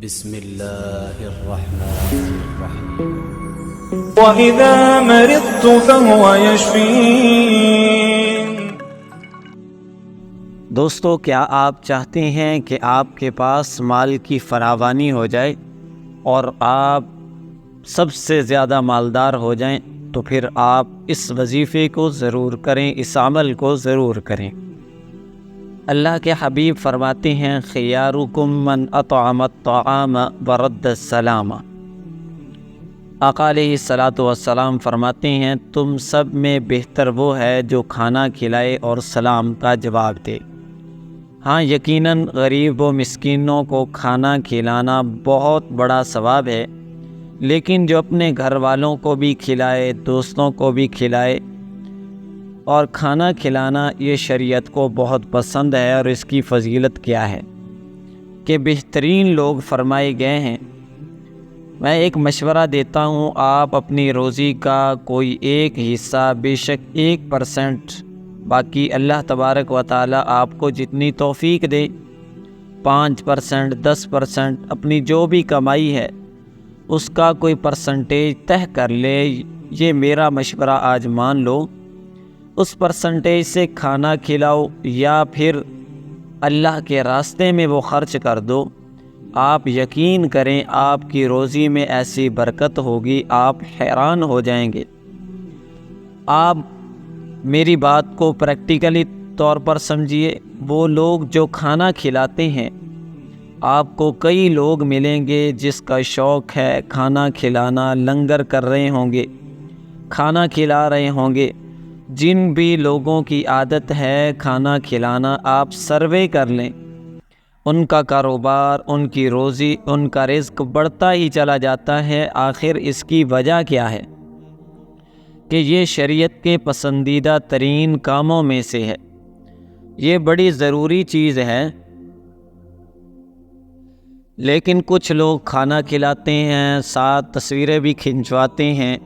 بسم اللہ الرحمن الرحیم وَإِذَا مَرِضْتُ فَهُوَ يَشْفِينِ۔ دوستو، کیا آپ چاہتے ہیں کہ آپ کے پاس مال کی فراوانی ہو جائے اور آپ سب سے زیادہ مالدار ہو جائیں؟ تو پھر آپ اس وظیفے کو ضرور کریں، اس عمل کو ضرور کریں۔ اللہ کے حبیب فرماتے ہیں خیارکم من اطعم الطعام ورد السلام۔ آقا علیہ الصلاۃ والسلام فرماتے ہیں تم سب میں بہتر وہ ہے جو کھانا کھلائے اور سلام کا جواب دے۔ ہاں، یقیناً غریب و مسکینوں کو کھانا کھلانا بہت بڑا ثواب ہے، لیکن جو اپنے گھر والوں کو بھی کھلائے، دوستوں کو بھی کھلائے، اور کھانا کھلانا یہ شریعت کو بہت پسند ہے۔ اور اس کی فضیلت کیا ہے کہ بہترین لوگ فرمائے گئے ہیں۔ میں ایک مشورہ دیتا ہوں، آپ اپنی روزی کا کوئی ایک حصہ، بے شک 1%، باقی اللہ تبارک و تعالی آپ کو جتنی توفیق دے، 5%، 10%، اپنی جو بھی کمائی ہے اس کا کوئی پرسنٹیج طے کر لے۔ یہ میرا مشورہ آج مان لو، اس پرسنٹیج سے کھانا کھلاؤ یا پھر اللہ کے راستے میں وہ خرچ کر دو۔ آپ یقین کریں آپ کی روزی میں ایسی برکت ہوگی، آپ حیران ہو جائیں گے۔ آپ میری بات کو پریکٹیکلی طور پر سمجھیے۔ وہ لوگ جو کھانا کھلاتے ہیں، آپ کو کئی لوگ ملیں گے جس کا شوق ہے کھانا کھلانا، لنگر کر رہے ہوں گے، کھانا کھلا رہے ہوں گے۔ جن بھی لوگوں کی عادت ہے کھانا کھلانا، آپ سروے کر لیں، ان کا کاروبار، ان کی روزی، ان کا رزق بڑھتا ہی چلا جاتا ہے۔ آخر اس کی وجہ کیا ہے کہ یہ شریعت کے پسندیدہ ترین کاموں میں سے ہے، یہ بڑی ضروری چیز ہے۔ لیکن کچھ لوگ کھانا کھلاتے ہیں، ساتھ تصویریں بھی کھنچواتے ہیں،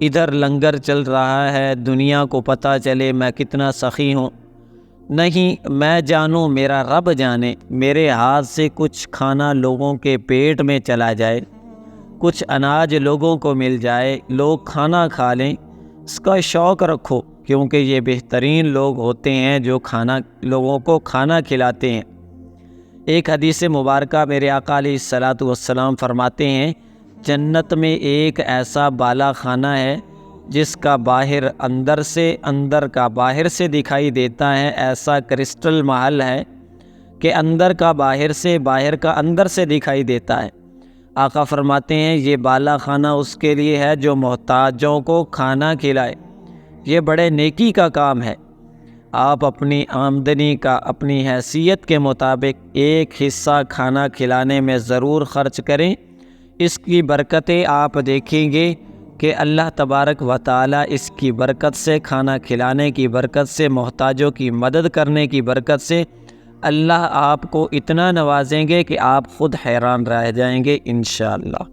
ادھر لنگر چل رہا ہے، دنیا کو پتہ چلے میں کتنا سخی ہوں۔ نہیں، میں جانوں، میرا رب جانے، میرے ہاتھ سے کچھ کھانا لوگوں کے پیٹ میں چلا جائے، کچھ اناج لوگوں کو مل جائے، لوگ کھانا کھا لیں، اس کا شوق رکھو، کیونکہ یہ بہترین لوگ ہوتے ہیں جو لوگوں کو کھانا کھلاتے ہیں۔ ایک حدیث مبارکہ میرے آقا علیہ الصلاۃ والسلام فرماتے ہیں جنت میں ایک ایسا بالا خانہ ہے جس کا باہر اندر سے، اندر کا باہر سے دکھائی دیتا ہے۔ ایسا کرسٹل محل ہے کہ اندر کا باہر سے، باہر کا اندر سے دکھائی دیتا ہے۔ آقا فرماتے ہیں یہ بالا خانہ اس کے لیے ہے جو محتاجوں کو کھانا کھلائے۔ یہ بڑے نیکی کا کام ہے۔ آپ اپنی آمدنی کا اپنی حیثیت کے مطابق ایک حصہ کھانا کھلانے میں ضرور خرچ کریں۔ اس کی برکتیں آپ دیکھیں گے کہ اللہ تبارک و تعالی اس کی برکت سے، کھانا کھلانے کی برکت سے، محتاجوں کی مدد کرنے کی برکت سے اللہ آپ کو اتنا نوازیں گے کہ آپ خود حیران رہ جائیں گے انشاءاللہ۔